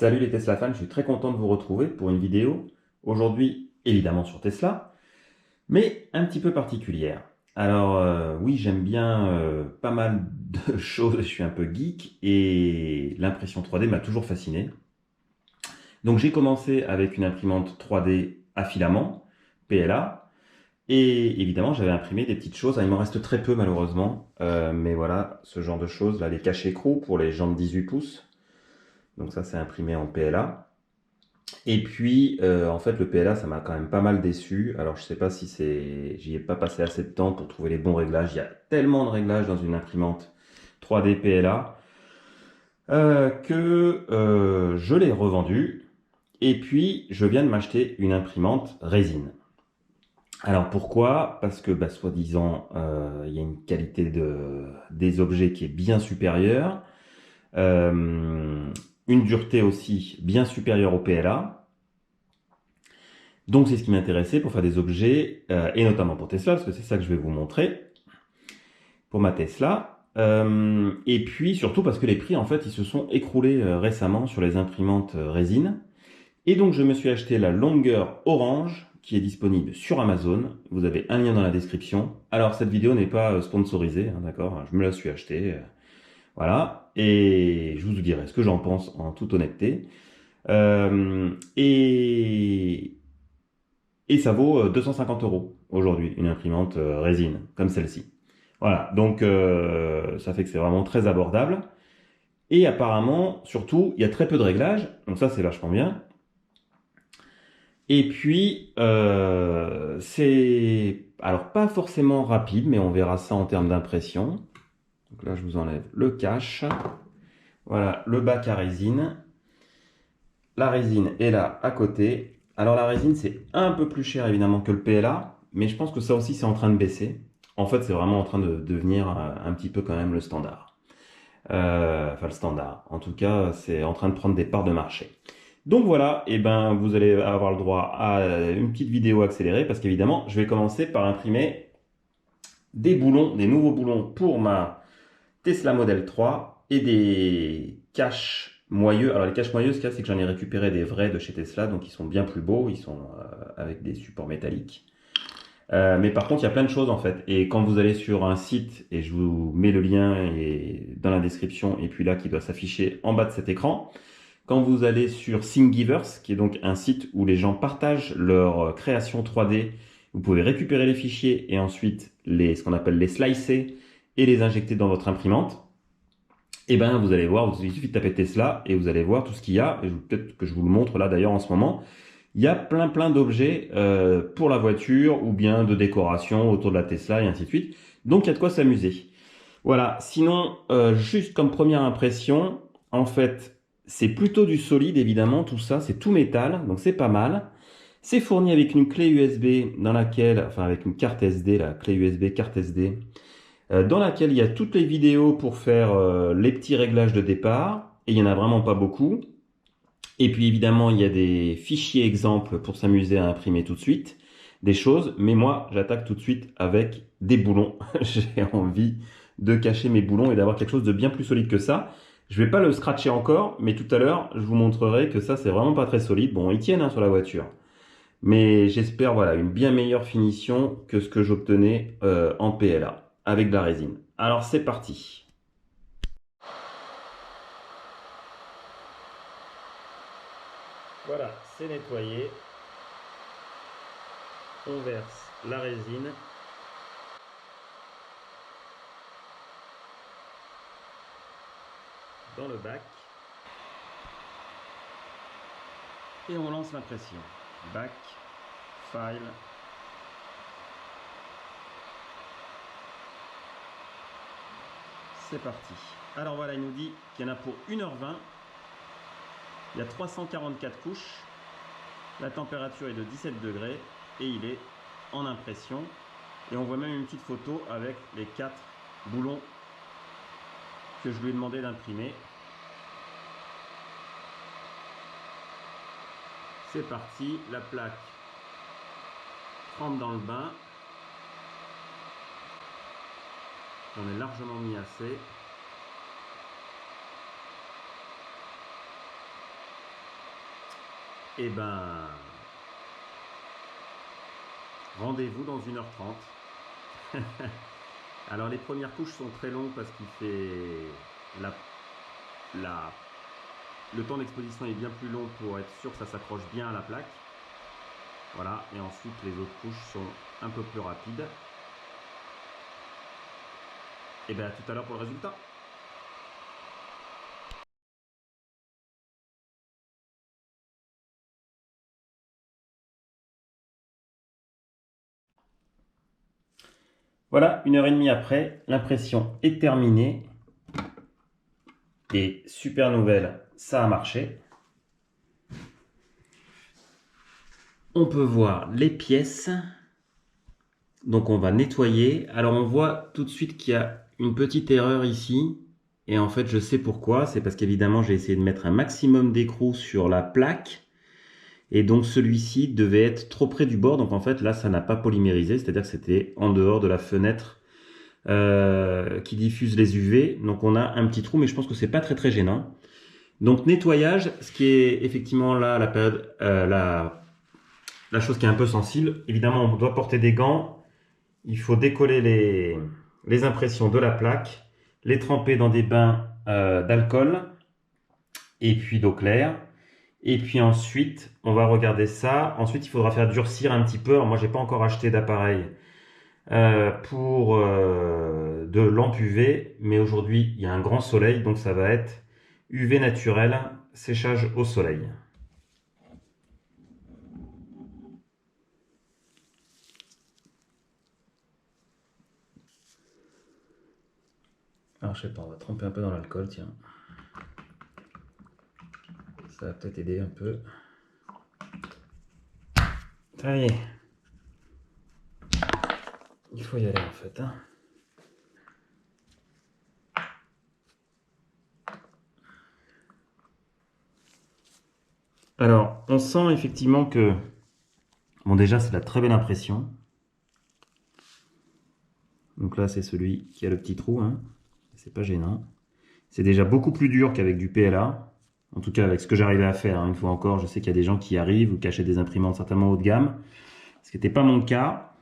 Salut les Tesla fans, je suis très content de vous retrouver pour une vidéo, aujourd'hui évidemment sur Tesla, mais un petit peu particulière. Alors oui, j'aime bien pas mal de choses, je suis un peu geek et l'impression 3D m'a toujours fasciné. Donc j'ai commencé avec une imprimante 3D à filament, PLA, et évidemment j'avais imprimé des petites choses. Il m'en reste très peu malheureusement, mais voilà, ce genre de choses, là les caches écrous pour les gens de 18 pouces, donc ça c'est imprimé en PLA. Et puis, en fait, le PLA, ça m'a quand même pas mal déçu. Alors, je sais pas si c'est, j'y ai pas passé assez de temps pour trouver les bons réglages. Il y a tellement de réglages dans une imprimante 3D PLA que je l'ai revendu. Et puis, je viens de m'acheter une imprimante résine. Alors pourquoi? Parce que, bah, soi-disant, il y a une qualité des objets qui est bien supérieure, une dureté aussi bien supérieure au PLA. Donc c'est ce qui m'intéressait pour faire des objets, et notamment pour Tesla, parce que c'est ça que je vais vous montrer, pour ma Tesla. Et puis surtout parce que les prix, en fait, ils se sont écroulés récemment sur les imprimantes résine. Et donc je me suis acheté la longueur orange, qui est disponible sur Amazon. Vous avez un lien dans la description. Alors cette vidéo n'est pas sponsorisée, hein, d'accord? Je me la suis achetée, voilà. Et je vous dirai ce que j'en pense en toute honnêteté. Euh, et Et ça vaut 250 € aujourd'hui, une imprimante résine, comme celle-ci. Voilà, donc ça fait que c'est vraiment très abordable. Et apparemment, surtout, il y a très peu de réglages, donc ça c'est vachement bien. Et puis, c'est alors pas forcément rapide, mais on verra ça en termes d'impression. Donc là, je vous enlève le cache. Voilà, le bac à résine. La résine est là à côté. Alors la résine, c'est un peu plus cher évidemment que le PLA, mais je pense que ça aussi c'est en train de baisser. En fait, c'est vraiment en train de devenir un petit peu quand même le standard. Enfin le standard. En tout cas, c'est en train de prendre des parts de marché. Donc voilà, et ben vous allez avoir le droit à une petite vidéo accélérée parce qu'évidemment, je vais commencer par imprimer des boulons, des nouveaux boulons pour ma Tesla Model 3 et des caches moyeux. Alors les caches moyeux, ce qu'il y a, c'est que j'en ai récupéré des vrais de chez Tesla, donc ils sont bien plus beaux, ils sont avec des supports métalliques. Mais par contre, il y a plein de choses en fait. Et quand vous allez sur un site, et je vous mets le lien dans la description, et puis là qui doit s'afficher en bas de cet écran, quand vous allez sur Thingiverse, qui est donc un site où les gens partagent leur création 3D, vous pouvez récupérer les fichiers et ensuite ce qu'on appelle les slicer et les injecter dans votre imprimante. Et ben vous allez voir, il suffit de taper Tesla et vous allez voir tout ce qu'il y a. Et peut-être que je vous le montre là d'ailleurs en ce moment. Il y a plein d'objets pour la voiture ou bien de décoration autour de la Tesla et ainsi de suite. Donc il y a de quoi s'amuser. Voilà, sinon, juste comme première impression, en fait, c'est plutôt du solide évidemment, tout ça, c'est tout métal, donc c'est pas mal. C'est fourni avec une clé USB dans laquelle, enfin avec une carte SD, la clé USB carte SD, dans laquelle il y a toutes les vidéos pour faire les petits réglages de départ, et il n'y en a vraiment pas beaucoup. Et puis évidemment, il y a des fichiers exemples pour s'amuser à imprimer tout de suite des choses, mais moi, j'attaque tout de suite avec des boulons. J'ai envie de cacher mes boulons et d'avoir quelque chose de bien plus solide que ça. Je vais pas le scratcher encore, mais tout à l'heure, je vous montrerai que ça, c'est vraiment pas très solide. Bon, ils tiennent hein, sur la voiture. Mais j'espère voilà une bien meilleure finition que ce que j'obtenais en PLA avec de la résine. Alors c'est parti. Voilà, c'est nettoyé. On verse la résine dans le bac et on lance l'impression. Bac, file. C'est parti. Alors voilà, il nous dit qu'il y en a pour 1h20. Il y a 344 couches. La température est de 17 degrés et il est en impression. Et on voit même une petite photo avec les 4 boulons que je lui ai demandé d'imprimer. C'est parti, la plaque trempe dans le bain. J'en ai largement mis assez. Eh ben, rendez-vous dans 1h30. Alors les premières couches sont très longues parce qu'il fait la, la- le temps d'exposition est bien plus long pour être sûr que ça s'accroche bien à la plaque. Voilà, et ensuite les autres couches sont un peu plus rapides. Et bien à tout à l'heure pour le résultat. Voilà, 1h30 après, l'impression est terminée. Et super nouvelle, ça a marché. On peut voir les pièces. Donc on va nettoyer. Alors on voit tout de suite qu'il y a une petite erreur ici. Et en fait je sais pourquoi. C'est parce qu'évidemment j'ai essayé de mettre un maximum d'écrou sur la plaque. Et donc celui-ci devait être trop près du bord. Donc en fait là ça n'a pas polymérisé. C'est-à-dire que c'était en dehors de la fenêtre qui diffuse les UV. Donc on a un petit trou, mais je pense que c'est pas très très gênant. Donc nettoyage, ce qui est effectivement là la période, la chose qui est un peu sensible. Évidemment on doit porter des gants. Il faut décoller les impressions de la plaque, les tremper dans des bains d'alcool et puis d'eau claire. Et puis ensuite, on va regarder ça. Ensuite, il faudra faire durcir un petit peu. Alors moi, j'ai pas encore acheté d'appareil pour de lampe UV, mais aujourd'hui, il y a un grand soleil, donc ça va être UV naturel, séchage au soleil. Alors je sais pas, on va tremper un peu dans l'alcool, tiens. Ça va peut-être aider un peu. Ça y est. Il faut y aller en fait. Hein. Alors, on sent effectivement que... Bon, déjà, c'est la très belle impression. Donc là, c'est celui qui a le petit trou. Hein. C'est pas gênant. C'est déjà beaucoup plus dur qu'avec du PLA. En tout cas, avec ce que j'arrivais à faire. Hein. Une fois encore, je sais qu'il y a des gens qui arrivent ou qui achètent des imprimantes certainement haut de gamme. Ce qui n'était pas mon cas.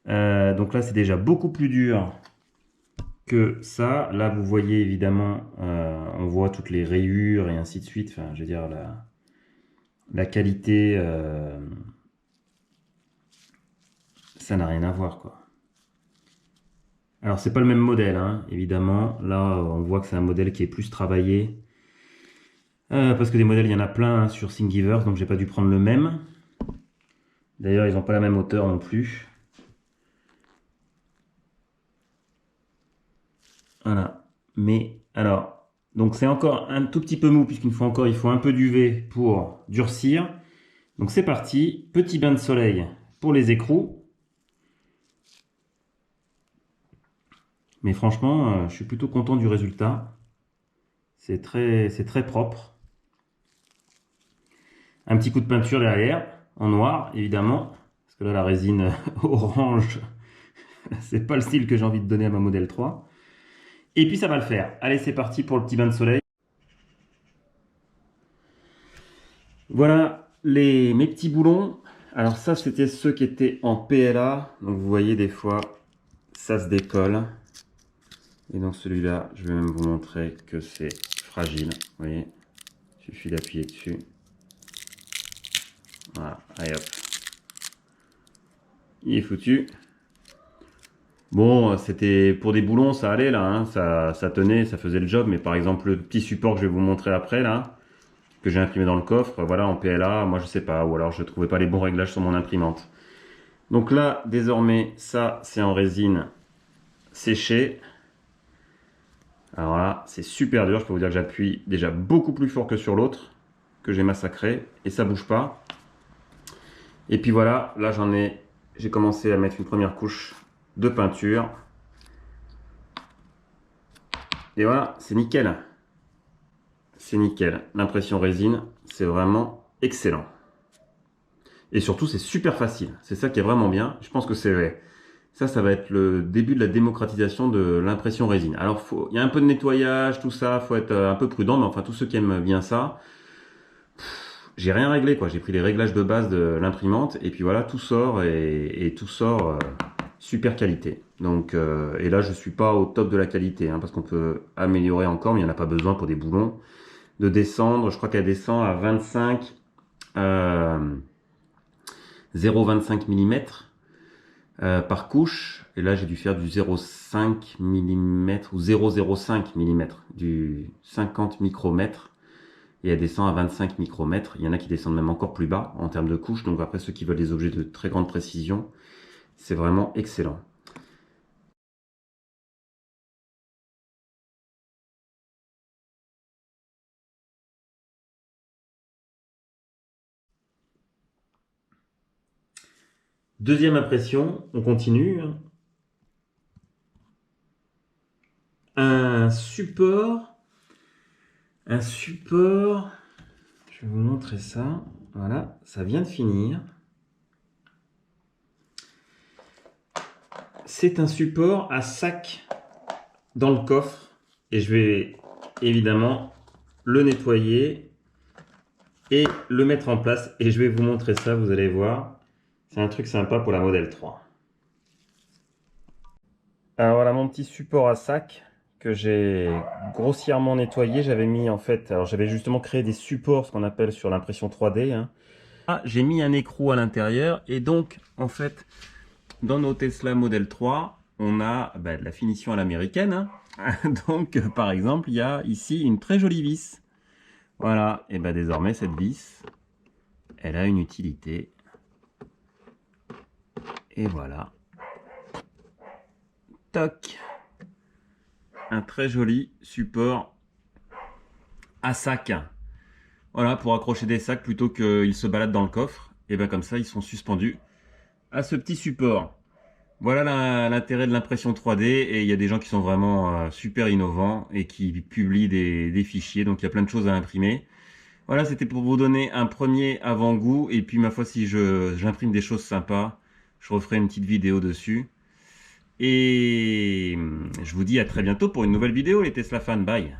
Donc là, c'est déjà beaucoup plus dur que ça. Là, vous voyez évidemment, on voit toutes les rayures et ainsi de suite. Enfin, je veux dire, la qualité, ça n'a rien à voir, quoi. Alors, c'est pas le même modèle, hein, évidemment. Là, on voit que c'est un modèle qui est plus travaillé. Parce que des modèles, il y en a plein hein, sur Thingiverse, donc j'ai pas dû prendre le même. D'ailleurs, ils n'ont pas la même hauteur non plus. Voilà. Mais, alors, donc c'est encore un tout petit peu mou, puisqu'une fois encore, il faut un peu d'UV pour durcir. Donc c'est parti, petit bain de soleil pour les écrous. Mais franchement, je suis plutôt content du résultat. C'est très propre. Un petit coup de peinture derrière, en noir, évidemment. Parce que là, la résine orange, c'est pas le style que j'ai envie de donner à ma Model 3. Et puis ça va le faire. Allez, c'est parti pour le petit bain de soleil. Voilà mes petits boulons. Alors ça, c'était ceux qui étaient en PLA. Donc vous voyez, des fois, ça se décolle. Et donc celui-là, je vais même vous montrer que c'est fragile. Vous voyez, il suffit d'appuyer dessus. Voilà, allez hop. Il est foutu. Bon, c'était pour des boulons, ça allait là, hein. Ça tenait, ça faisait le job. Mais par exemple, le petit support que je vais vous montrer après là, que j'ai imprimé dans le coffre, voilà, en PLA, moi je sais pas, ou alors je trouvais pas les bons réglages sur mon imprimante. Donc là, désormais, ça c'est en résine séchée. Alors là, c'est super dur, je peux vous dire que j'appuie déjà beaucoup plus fort que sur l'autre, que j'ai massacré, et ça bouge pas. Et puis voilà, là j'ai commencé à mettre une première couche de peinture. Et voilà, c'est nickel. C'est nickel. L'impression résine, c'est vraiment excellent. Et surtout, c'est super facile. C'est ça qui est vraiment bien. Je pense que ça va être le début de la démocratisation de l'impression résine. Alors, il y a un peu de nettoyage, tout ça, faut être un peu prudent, mais enfin, tous ceux qui aiment bien ça, j'ai rien réglé, quoi. J'ai pris les réglages de base de l'imprimante et puis voilà, tout sort et tout sort super qualité. Donc, et là, je suis pas au top de la qualité, hein, parce qu'on peut améliorer encore, mais il n'y en a pas besoin pour des boulons. De descendre, je crois qu'elle descend à 25, 0,25 mm par couche. Et là, j'ai dû faire du 0,5 mm ou 0,05 mm, du 50 micromètres. Et elle descend à 25 micromètres. Il y en a qui descendent même encore plus bas en termes de couches. Donc après, ceux qui veulent des objets de très grande précision, c'est vraiment excellent. Deuxième impression, on continue. Un support, je vais vous montrer ça. Voilà, ça vient de finir. C'est un support à sac dans le coffre et je vais évidemment le nettoyer et le mettre en place et je vais vous montrer ça, vous allez voir. C'est un truc sympa pour la Model 3. Alors voilà mon petit support à sac que j'ai grossièrement nettoyé. J'avais mis en fait, alors j'avais justement créé des supports, ce qu'on appelle sur l'impression 3D. Hein. Ah, j'ai mis un écrou à l'intérieur et donc en fait dans nos Tesla Model 3, on a de la finition à l'américaine. Hein. Donc par exemple, il y a ici une très jolie vis. Voilà, et désormais cette vis, elle a une utilité. Et voilà. Toc. Un très joli support à sac. Voilà, pour accrocher des sacs plutôt qu'ils se baladent dans le coffre. Et comme ça, ils sont suspendus à ce petit support. Voilà l'intérêt de l'impression 3D. Et il y a des gens qui sont vraiment super innovants et qui publient des fichiers. Donc il y a plein de choses à imprimer. Voilà, c'était pour vous donner un premier avant-goût. Et puis ma foi, si j'imprime des choses sympas, je referai une petite vidéo dessus. Et je vous dis à très bientôt pour une nouvelle vidéo les Tesla fans. Bye!